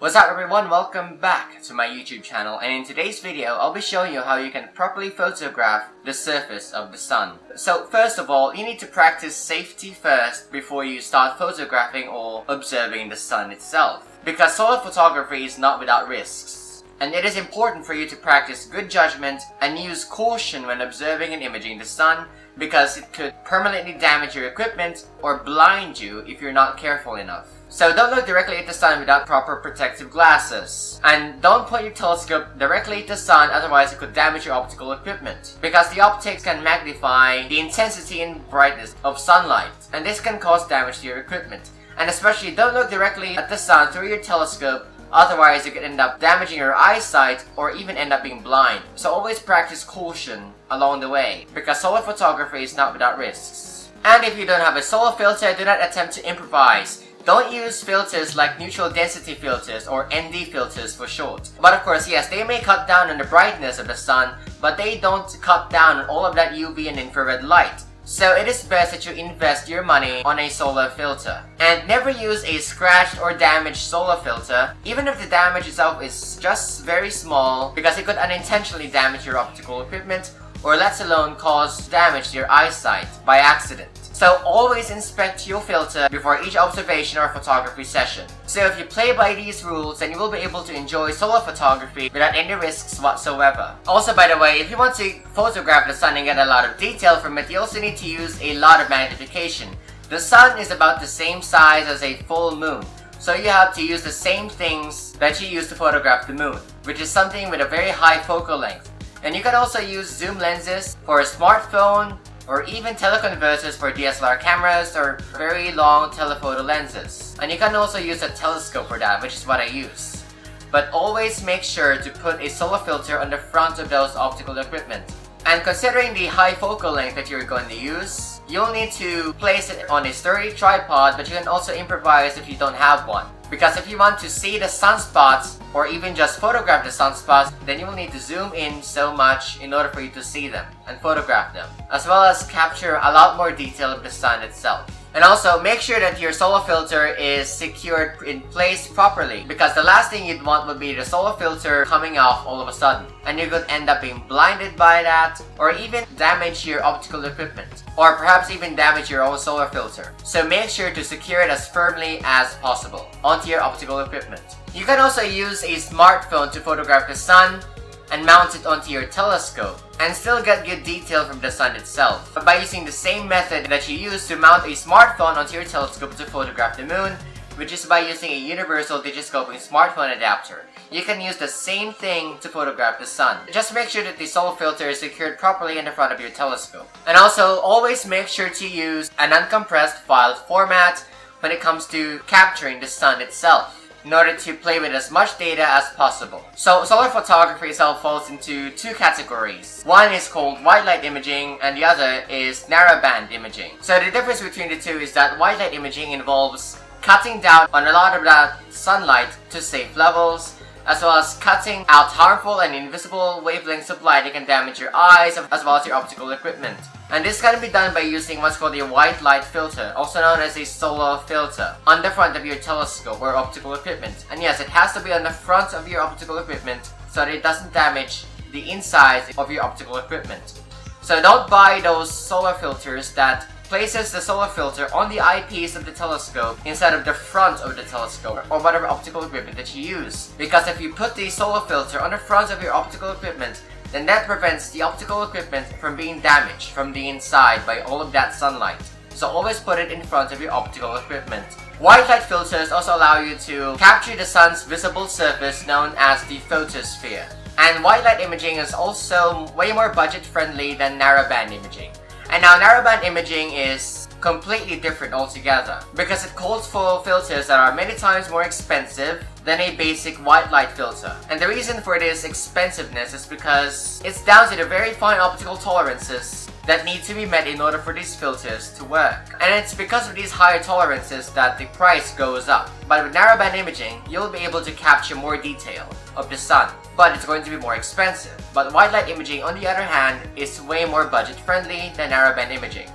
What's up everyone, welcome back to my YouTube channel, and in today's video I'll be showing you how you can properly photograph the surface of the sun. So first of all, you need to practice safety first before you start photographing or observing the sun itself. Because solar photography is not without risks, and it is important for you to practice good judgment and use caution when observing and imaging the sun, because it could permanently damage your equipment or blind you if you're not careful enough. So don't look directly at the sun without proper protective glasses. And don't point your telescope directly at the sun, otherwise it could damage your optical equipment. Because the optics can magnify the intensity and brightness of sunlight, and this can cause damage to your equipment. And especially don't look directly at the sun through your telescope, otherwise you could end up damaging your eyesight or even end up being blind. So always practice caution along the way, because solar photography is not without risks. And if you don't have a solar filter, do not attempt to improvise. Don't use filters like neutral density filters or ND filters for short. But of course, yes, they may cut down on the brightness of the sun, but they don't cut down on all of that UV and infrared light. So it is best that you invest your money on a solar filter. And never use a scratched or damaged solar filter, even if the damage itself is just very small, because it could unintentionally damage your optical equipment, or let alone cause damage to your eyesight by accident. So always inspect your filter before each observation or photography session. So if you play by these rules, then you will be able to enjoy solar photography without any risks whatsoever. Also, by the way, if you want to photograph the sun and get a lot of detail from it, you also need to use a lot of magnification. The sun is about the same size as a full moon, so you have to use the same things that you use to photograph the moon, which is something with a very high focal length. And you can also use zoom lenses for a smartphone, or even teleconverters for DSLR cameras or very long telephoto lenses. And you can also use a telescope for that, which is what I use. But always make sure to put a solar filter on the front of those optical equipment. And considering the high focal length that you're going to use, you'll need to place it on a sturdy tripod, but you can also improvise if you don't have one. Because if you want to see the sunspots, or even just photograph the sunspots, then you will need to zoom in so much in order for you to see them and photograph them, as well as capture a lot more detail of the sun itself. And also, make sure that your solar filter is secured in place properly, because the last thing you'd want would be the solar filter coming off all of a sudden, and you could end up being blinded by that, or even damage your optical equipment, or perhaps even damage your own solar filter. So make sure to secure it as firmly as possible onto your optical equipment. You can also use a smartphone to photograph the sun and mount it onto your telescope and still get good detail from the sun itself, but by using the same method that you use to mount a smartphone onto your telescope to photograph the moon, which is by using a universal digiscoping smartphone adapter. You can use the same thing to photograph the sun. Just make sure that the solar filter is secured properly in the front of your telescope. And also, always make sure to use an uncompressed file format when it comes to capturing the sun itself, in order to play with as much data as possible. So solar photography itself falls into two categories. One is called white light imaging and the other is narrowband imaging. So the difference between the two is that white light imaging involves cutting down on a lot of that sunlight to safe levels, as well as cutting out harmful and invisible wavelengths of light that can damage your eyes as well as your optical equipment. And this can be done by using what's called a white light filter, also known as a solar filter, on the front of your telescope or optical equipment. And yes, it has to be on the front of your optical equipment so that it doesn't damage the inside of your optical equipment. So don't buy those solar filters that places the solar filter on the eyepiece of the telescope instead of the front of the telescope or whatever optical equipment that you use. Because if you put the solar filter on the front of your optical equipment, then that prevents the optical equipment from being damaged from the inside by all of that sunlight. So always put it in front of your optical equipment. White light filters also allow you to capture the sun's visible surface known as the photosphere. And white light imaging is also way more budget friendly than narrowband imaging. And now narrowband imaging is completely different altogether, because it calls for filters that are many times more expensive than a basic white light filter. And the reason for this expensiveness is because it's down to the very fine optical tolerances that need to be met in order for these filters to work. And it's because of these higher tolerances that the price goes up. But with narrowband imaging, you'll be able to capture more detail of the sun, but it's going to be more expensive. But white light imaging, on the other hand, is way more budget friendly than narrowband imaging.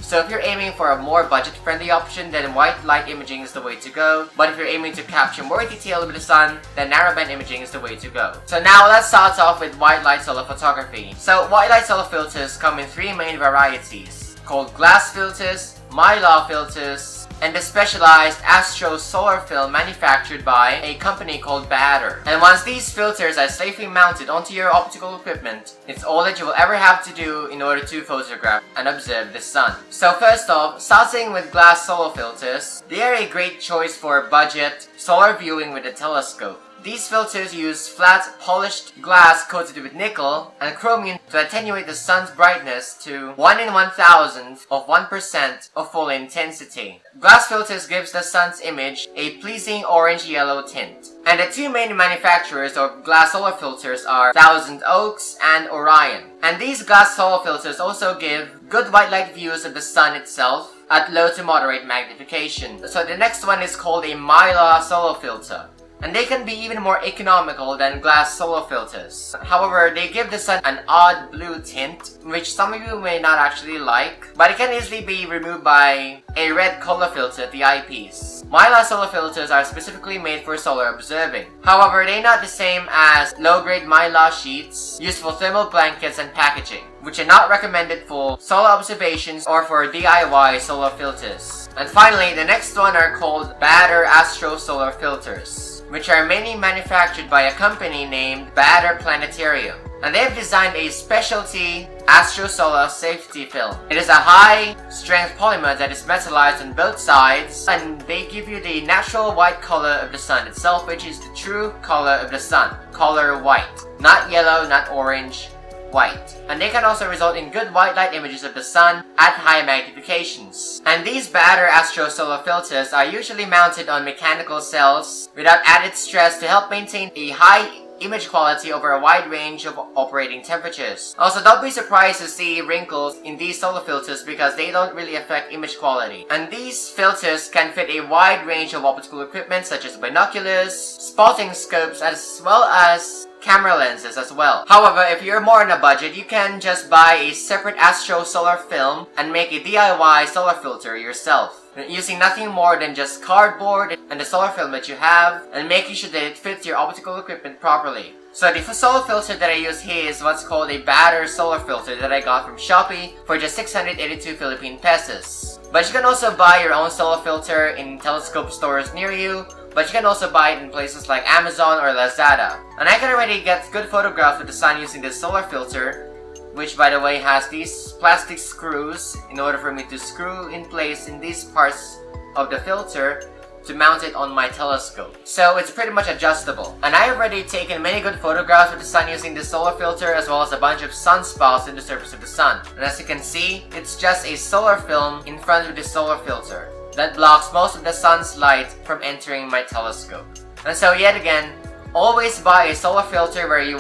So if you're aiming for a more budget-friendly option, then white light imaging is the way to go. But if you're aiming to capture more detail with the sun, then narrowband imaging is the way to go. So now let's start off with white light solar photography. So white light solar filters come in three main varieties, called glass filters, mylar filters, and the specialized astro solar film manufactured by a company called Batter. And once these filters are safely mounted onto your optical equipment, it's all that you will ever have to do in order to photograph and observe the sun. So first off, starting with glass solar filters, they are a great choice for budget solar viewing with a telescope. These filters use flat, polished glass coated with nickel and chromium to attenuate the sun's brightness to 1 in 1,000 of 1% of full intensity. Glass filters gives the sun's image a pleasing orange-yellow tint. And the two main manufacturers of glass solar filters are Thousand Oaks and Orion. And these glass solar filters also give good white light views of the sun itself at low to moderate magnification. So the next one is called a mylar solar filter. And they can be even more economical than glass solar filters. However, they give the sun an odd blue tint, which some of you may not actually like, but it can easily be removed by a red color filter at the eyepiece. Mylar solar filters are specifically made for solar observing. However, they're not the same as low-grade mylar sheets used for thermal blankets and packaging, which are not recommended for solar observations or for DIY solar filters. And finally, the next one are called Batter Astro Solar Filters, which are mainly manufactured by a company named Batter Planetarium. And they have designed a specialty Astro Solar safety film. It is a high-strength polymer that is metallized on both sides, and they give you the natural white color of the sun itself, which is the true color of the sun. Color white. Not yellow, not orange, white. And they can also result in good white light images of the sun at high magnifications. And these Batter Astro Solar filters are usually mounted on mechanical cells without added stress to help maintain a high image quality over a wide range of operating temperatures. Also, don't be surprised to see wrinkles in these solar filters because they don't really affect image quality. And these filters can fit a wide range of optical equipment such as binoculars, spotting scopes, as well as camera lenses as well. However, if you're more on a budget, you can just buy a separate Astro Solar film and make a DIY solar filter yourself, using nothing more than just cardboard and the solar film that you have, and making sure that it fits your optical equipment properly. So the solar filter that I use here is what's called a Batter solar filter that I got from Shopee for just 682 Philippine pesos. But you can also buy your own solar filter in telescope stores near you, but you can also buy it in places like Amazon or Lazada. And I can already get good photographs of the sun using this solar filter, which by the way has these plastic screws in order for me to screw in place in these parts of the filter to mount it on my telescope. So it's pretty much adjustable. And I have already taken many good photographs of the sun using this solar filter, as well as a bunch of sunspots in the surface of the sun. And as you can see, it's just a solar film in front of the solar filter that blocks most of the sun's light from entering my telescope. And so yet again, always buy a solar filter where you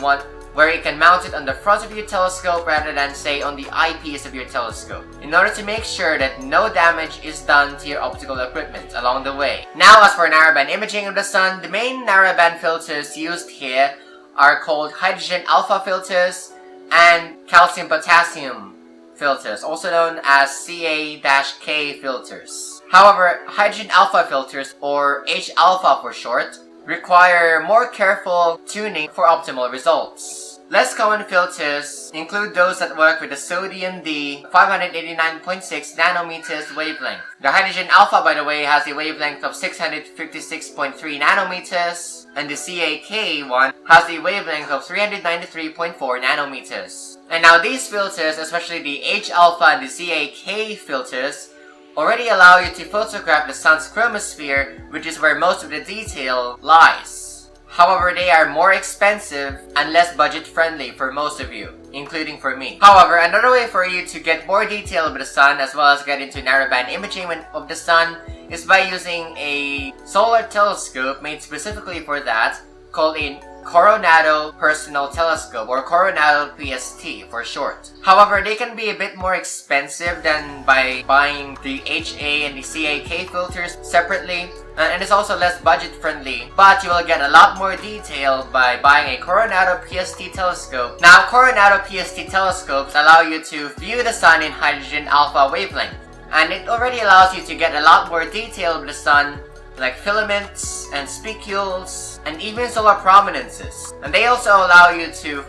can mount it on the front of your telescope rather than say on the eyepiece of your telescope, in order to make sure that no damage is done to your optical equipment along the way. Now, as for narrowband imaging of the sun, the main narrowband filters used here are called hydrogen alpha filters and calcium potassium filters, also known as Ca-K filters. However, hydrogen alpha filters, or H-alpha for short, require more careful tuning for optimal results. Less common filters include those that work with the sodium D 589.6 nanometers wavelength. The hydrogen alpha, by the way, has a wavelength of 656.3 nanometers, and the Ca-K one has a wavelength of 393.4 nanometers. And now these filters, especially the H-alpha and the Ca-K filters, already allow you to photograph the sun's chromosphere, which is where most of the detail lies. However, they are more expensive and less budget-friendly for most of you, including for me. However, another way for you to get more detail of the sun as well as get into narrowband imaging of the sun is by using a solar telescope made specifically for that, called a Coronado Personal Telescope, or Coronado PST for short. However, they can be a bit more expensive than by buying the HA and the Ca-K filters separately, and it's also less budget friendly, but you will get a lot more detail by buying a Coronado PST telescope. Now, Coronado PST telescopes allow you to view the sun in hydrogen alpha wavelength, and it already allows you to get a lot more detail of the sun, like filaments and spicules and even solar prominences. And they also allow you to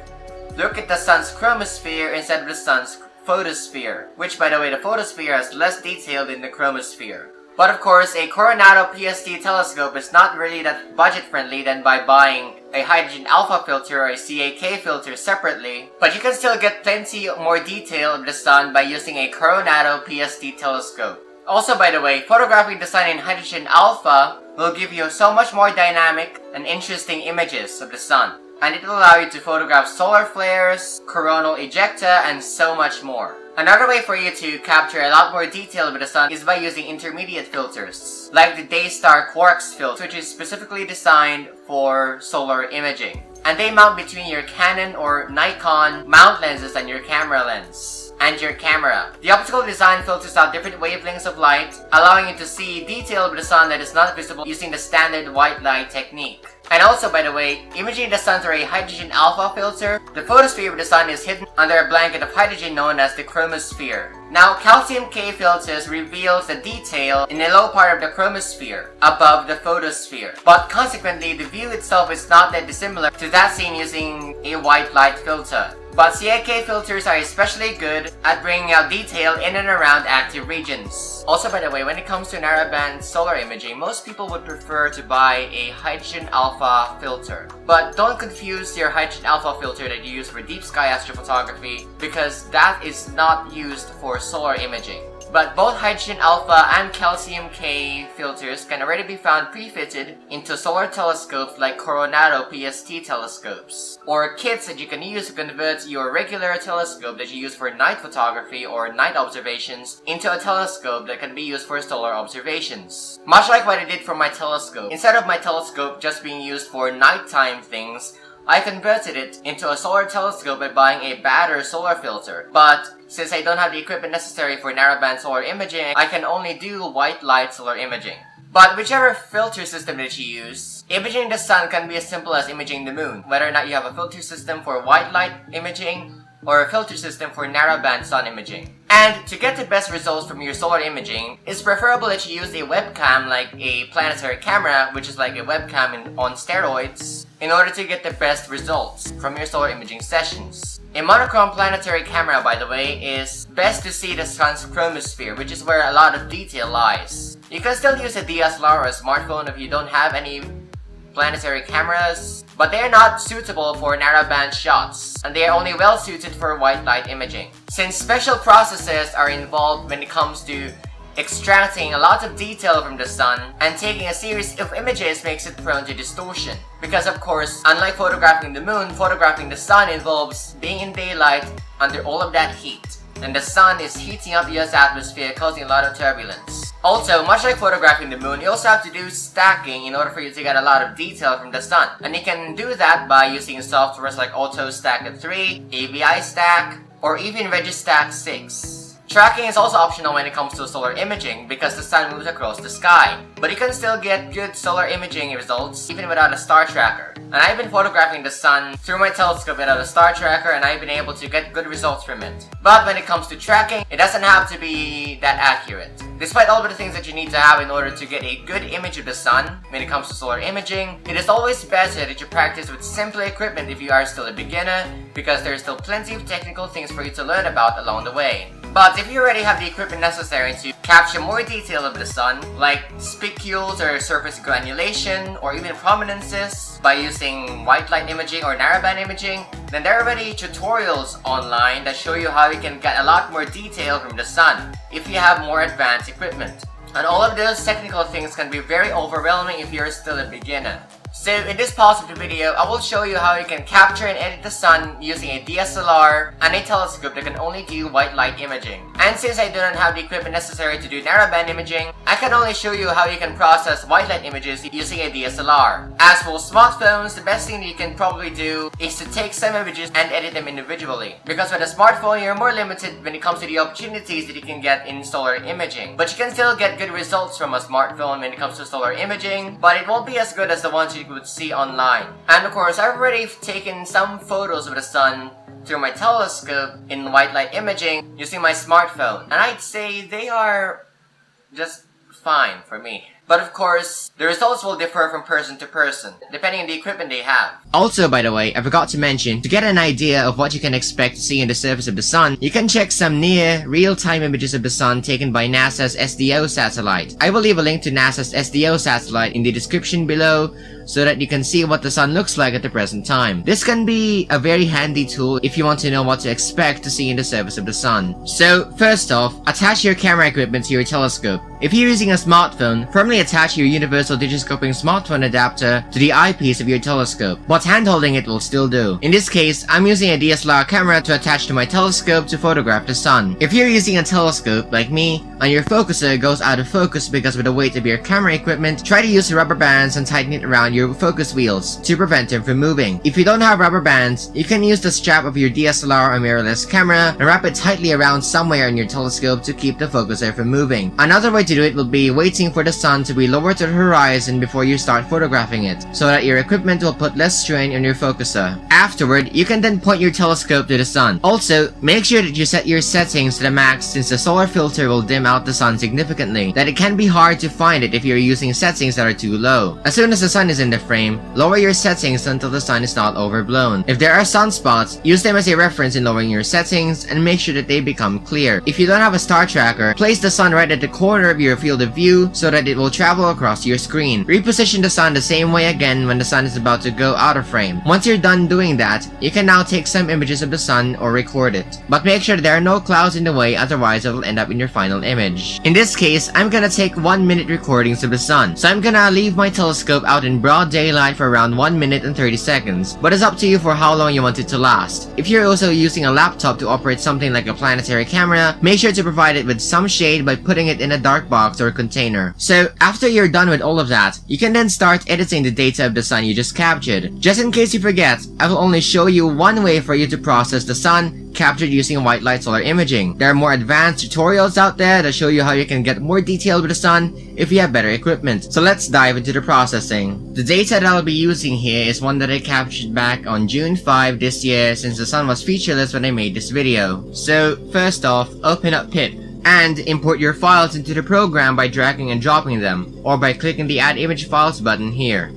look at the sun's chromosphere instead of the sun's photosphere, which by the way, the photosphere has less detail than the chromosphere. But of course, a Coronado PST telescope is not really that budget friendly than by buying a hydrogen alpha filter or a CAK filter separately, but you can still get plenty more detail of the sun by using a Coronado PST telescope. Also by the way, photographing the sun in hydrogen alpha will give you so much more dynamic and interesting images of the sun, and it will allow you to photograph solar flares, coronal ejecta, and so much more. Another way for you to capture a lot more detail of the sun is by using intermediate filters, like the Daystar Quarks filter, which is specifically designed for solar imaging. And they mount between your Canon or Nikon mount lenses and your camera lens and your camera. The optical design filters out different wavelengths of light, allowing you to see detail of the sun that is not visible using the standard white light technique. And also, by the way, imaging the sun through a hydrogen alpha filter, the photosphere of the sun is hidden under a blanket of hydrogen known as the chromosphere. Now, calcium K filters reveals the detail in the low part of the chromosphere, above the photosphere. But consequently, the view itself is not that dissimilar to that seen using a white light filter. But CAK filters are especially good at bringing out detail in and around active regions. Also, by the way, when it comes to narrowband solar imaging, most people would prefer to buy a hydrogen alpha filter. But don't confuse your hydrogen alpha filter that you use for deep sky astrophotography, because that is not used for solar imaging. But both hydrogen alpha and calcium K filters can already be found pre-fitted into solar telescopes like Coronado PST telescopes, or kits that you can use to convert your regular telescope that you use for night photography or night observations into a telescope that can be used for solar observations. Much like what I did for my telescope. Instead of my telescope just being used for nighttime things, I converted it into a solar telescope by buying a Batter solar filter. But since I don't have the equipment necessary for narrowband solar imaging, I can only do white light solar imaging. But whichever filter system that you use, imaging the sun can be as simple as imaging the moon, whether or not you have a filter system for white light imaging or a filter system for narrowband sun imaging. And to get the best results from your solar imaging, it's preferable that you use a webcam like a planetary camera, which is like a webcam on steroids, in order to get the best results from your solar imaging sessions. A monochrome planetary camera, by the way, is best to see the sun's chromosphere, which is where a lot of detail lies. You can still use a DSLR or a smartphone if you don't have any planetary cameras, but they are not suitable for narrowband shots, and they are only well suited for white light imaging. Since special processes are involved when it comes to extracting a lot of detail from the sun, and taking a series of images makes it prone to distortion. Because of course, unlike photographing the moon, photographing the sun involves being in daylight under all of that heat, and the sun is heating up the Earth's atmosphere, causing a lot of turbulence. Also, much like photographing the moon, you also have to do stacking in order for you to get a lot of detail from the sun. And you can do that by using softwares like AutoStack 3, AVI Stack, or even Registack 6. Tracking is also optional when it comes to solar imaging because the sun moves across the sky, but you can still get good solar imaging results even without a star tracker. And I've been photographing the sun through my telescope without a star tracker, and I've been able to get good results from it. But when it comes to tracking, it doesn't have to be that accurate. Despite all of the things that you need to have in order to get a good image of the sun when it comes to solar imaging, it is always better that you practice with simple equipment if you are still a beginner, because there is still plenty of technical things for you to learn about along the way. But if you already have the equipment necessary to capture more detail of the sun, like spicules or surface granulation, or even prominences by using white light imaging or narrowband imaging, then there are already tutorials online that show you how you can get a lot more detail from the sun if you have more advanced equipment. And all of those technical things can be very overwhelming if you're still a beginner. So in this positive video, I will show you how you can capture and edit the sun using a DSLR and a telescope that can only do white light imaging. And since I do not have the equipment necessary to do narrowband imaging, I can only show you how you can process white light images using a DSLR. As for smartphones, the best thing you can probably do is to take some images and edit them individually. Because with a smartphone, you're more limited when it comes to the opportunities that you can get in solar imaging. But you can still get good results from a smartphone when it comes to solar imaging, but it won't be as good as the ones you would see online. And of course, I've already taken some photos of the sun through my telescope in white light imaging using my smartphone, and I'd say they are just fine for me. But of course, the results will differ from person to person, depending on the equipment they have. Also, by the way, I forgot to mention, to get an idea of what you can expect to see in the surface of the sun, you can check some near real-time images of the sun taken by NASA's SDO satellite. I will leave a link to NASA's SDO satellite in the description below, so that you can see what the sun looks like at the present time. This can be a very handy tool if you want to know what to expect to see in the surface of the sun. So, first off, attach your camera equipment to your telescope. If you're using a smartphone, firmly attach your universal digiscoping smartphone adapter to the eyepiece of your telescope, but hand-holding it will still do. In this case, I'm using a DSLR camera to attach to my telescope to photograph the sun. If you're using a telescope, like me, and your focuser goes out of focus because of the weight of your camera equipment, try to use rubber bands and tighten it around your focus wheels to prevent them from moving. If you don't have rubber bands, you can use the strap of your DSLR or mirrorless camera and wrap it tightly around somewhere in your telescope to keep the focuser from moving. Another way to do it will be waiting for the sun to be lower to the horizon before you start photographing it, so that your equipment will put less strain on your focuser. Afterward, you can then point your telescope to the sun. Also, make sure that you set your settings to the max, since the solar filter will dim out the sun significantly, that it can be hard to find it if you're using settings that are too low. As soon as the sun is in the frame, lower your settings until the sun is not overblown. If there are sunspots, use them as a reference in lowering your settings and make sure that they become clear. If you don't have a star tracker, place the sun right at the corner of your field of view so that it will travel across your screen. Reposition the sun the same way again when the sun is about to go out of frame. Once you're done doing that, you can now take some images of the sun or record it. But make sure there are no clouds in the way, otherwise it will end up in your final image. In this case, I'm gonna take 1-minute recordings of the sun. So I'm gonna leave my telescope out in broad daylight for around 1 minute and 30 seconds, but it's up to you for how long you want it to last. If you're also using a laptop to operate something like a planetary camera, make sure to provide it with some shade by putting it in a dark box or container. So after you're done with all of that, you can then start editing the data of the sun you just captured. Just in case you forget, I will only show you one way for you to process the sun captured using white light solar imaging. There are more advanced tutorials out there that show you how you can get more detail with the sun if you have better equipment. So let's dive into the processing. The data that I'll be using here is one that I captured back on June 5 this year, since the sun was featureless when I made this video. So first off, open up PIPP and import your files into the program by dragging and dropping them, or by clicking the Add Image Files button here.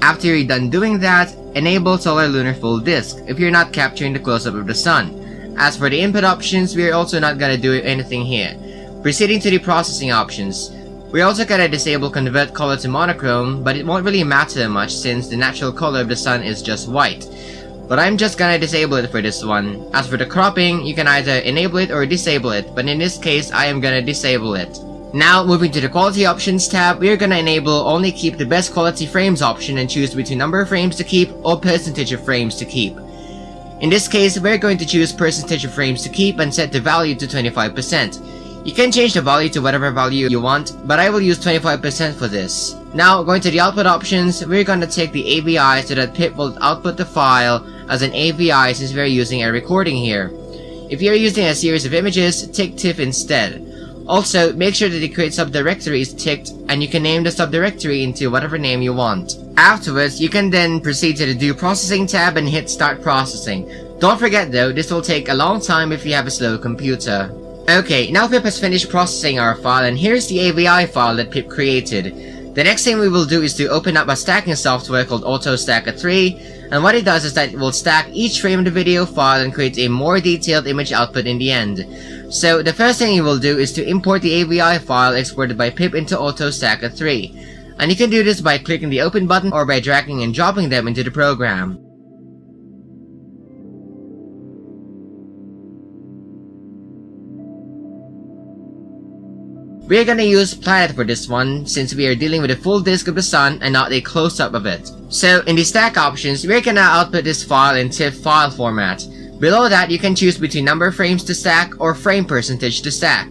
After you're done doing that, enable Solar Lunar Full Disk if you're not capturing the close-up of the sun. As for the input options, we're also not gonna do anything here. Proceeding to the processing options, we're also gonna disable Convert Color to Monochrome, but it won't really matter much since the natural color of the sun is just white. But I'm just gonna disable it for this one. As for the cropping, you can either enable it or disable it, but in this case, I am gonna disable it. Now, moving to the quality options tab, we are gonna enable only keep the best quality frames option and choose between number of frames to keep or percentage of frames to keep. In this case, we're going to choose percentage of frames to keep and set the value to 25%. You can change the value to whatever value you want, but I will use 25% for this. Now, going to the output options, we're gonna take the AVI so that PIPP will output the file as an AVI since we're using a recording here. If you're using a series of images, tick TIFF instead. Also, make sure that the create subdirectory is ticked and you can name the subdirectory into whatever name you want. Afterwards, you can then proceed to the Do Processing tab and hit Start Processing. Don't forget though, this will take a long time if you have a slow computer. Okay, now PIPP has finished processing our file and here's the AVI file that PIPP created. The next thing we will do is to open up a stacking software called AutoStacker 3, and what it does is that it will stack each frame of the video file and create a more detailed image output in the end. So the first thing you will do is to import the AVI file exported by PIPP into AutoStacker 3. And you can do this by clicking the open button or by dragging and dropping them into the program. We are gonna use Planet for this one, since we are dealing with a full disk of the sun and not a close-up of it. So in the stack options, we're gonna output this file in TIFF file format. Below that, you can choose between number of frames to stack or frame percentage to stack.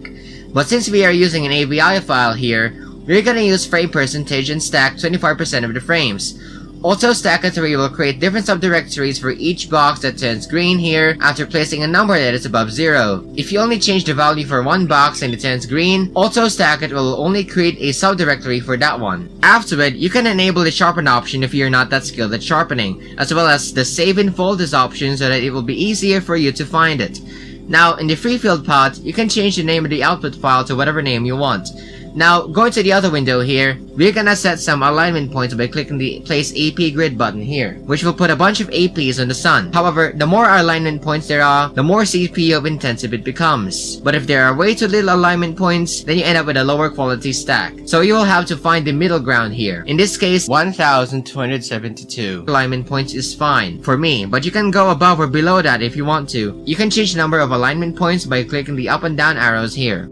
But since we are using an AVI file here, we're gonna use frame percentage and stack 25% of the frames. Auto Stack at 3 will create different subdirectories for each box that turns green here after placing a number that is above 0. If you only change the value for one box and it turns green, Auto Stack it will only create a subdirectory for that one. Afterward, you can enable the sharpen option if you're not that skilled at sharpening, as well as the save in folders option so that it will be easier for you to find it. Now, in the free field path, you can change the name of the output file to whatever name you want. Now, going to the other window here, we're gonna set some alignment points by clicking the Place AP Grid button here, which will put a bunch of APs on the sun. However, the more alignment points there are, the more CPU intensive it becomes. But if there are way too little alignment points, then you end up with a lower quality stack. So you will have to find the middle ground here. In this case, 1272 alignment points is fine for me, but you can go above or below that if you want to. You can change the number of alignment points by clicking the up and down arrows here.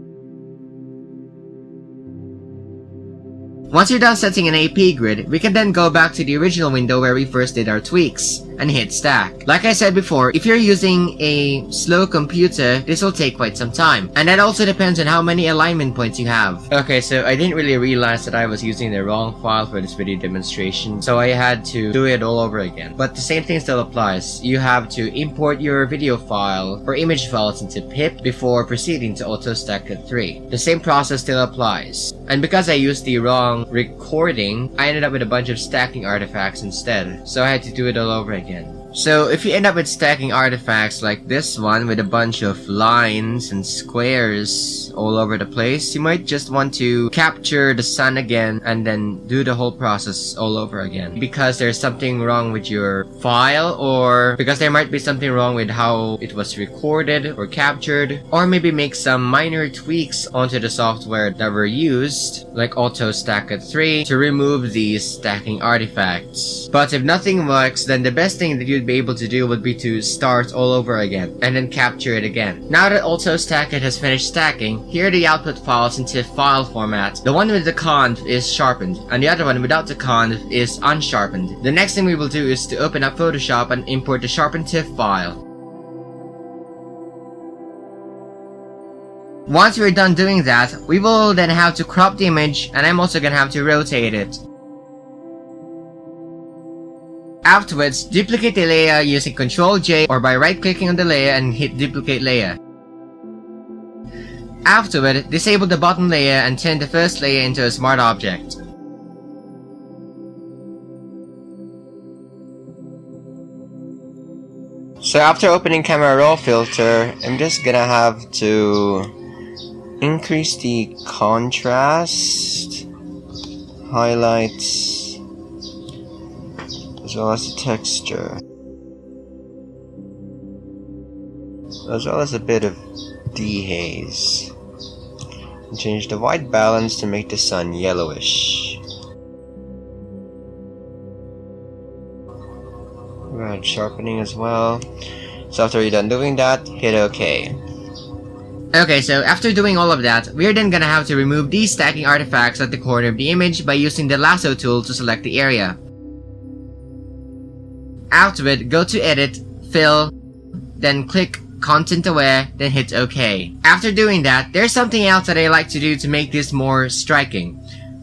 Once you're done setting an AP grid, we can then go back to the original window where we first did our tweaks, and hit stack. Like I said before, if you're using a slow computer, this will take quite some time, and that also depends on how many alignment points you have. Okay, so I didn't really realize that I was using the wrong file for this video demonstration, so I had to do it all over again. But the same thing still applies. You have to import your video file or image files into PIPP before proceeding to Auto Stack at 3. The same process still applies. And because I used the wrong recording, I ended up with a bunch of stacking artifacts instead, so I had to do it all over again. So if you end up with stacking artifacts like this one with a bunch of lines and squares all over the place, you might just want to capture the sun again and then do the whole process all over again, because there's something wrong with your file, or because there might be something wrong with how it was recorded or captured, or maybe make some minor tweaks onto the software that were used, like Auto Stack at 3, to remove these stacking artifacts. But if nothing works, then the best thing that you'd be able to do would be to start all over again and then capture it again. Now that Auto Stack it has finished stacking, here are the output files into file format. The one with the conv is sharpened, and the other one without the conv is unsharpened. The next thing we will do is to open up Photoshop and import the sharpened TIFF file. Once we're done doing that, we will then have to crop the image, and I'm also gonna have to rotate it. Afterwards, duplicate the layer using Ctrl J or by right-clicking on the layer and hit duplicate layer. Afterward, disable the bottom layer and turn the first layer into a smart object. So after opening Camera Raw filter, I'm just gonna have to increase the contrast, highlights, as well as the texture, as well as a bit of dehaze, and change the white balance to make the sun yellowish. Add sharpening as well. So after you're done doing that, hit OK. Okay, so after doing all of that, we're then gonna have to remove these stacking artifacts at the corner of the image by using the lasso tool to select the area. Afterward, go to Edit, Fill, then click Content Aware, then hit OK. After doing that, there's something else that I like to do to make this more striking.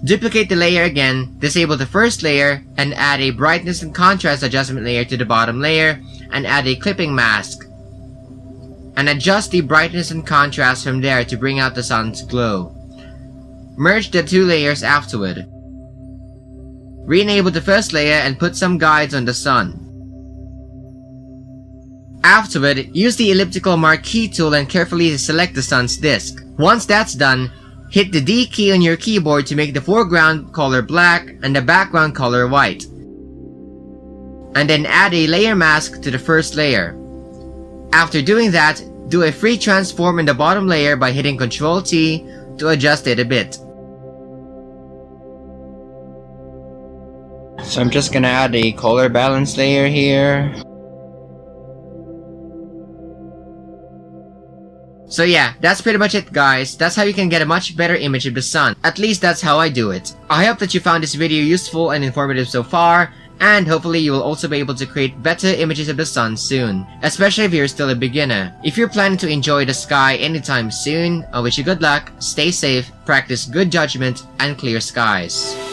Duplicate the layer again, disable the first layer, and add a brightness and contrast adjustment layer to the bottom layer, and add a clipping mask. And adjust the brightness and contrast from there to bring out the sun's glow. Merge the two layers afterward. Re-enable the first layer and put some guides on the sun. Afterward, use the elliptical marquee tool and carefully select the sun's disk. Once that's done, hit the D key on your keyboard to make the foreground color black and the background color white. And then add a layer mask to the first layer. After doing that, do a free transform in the bottom layer by hitting Ctrl T to adjust it a bit. So I'm just gonna add a color balance layer here. So yeah, that's pretty much it guys. That's how you can get a much better image of the sun. At least that's how I do it. I hope that you found this video useful and informative so far. And hopefully you will also be able to create better images of the sun soon, especially if you're still a beginner. If you're planning to enjoy the sky anytime soon, I wish you good luck, stay safe, practice good judgment, and clear skies.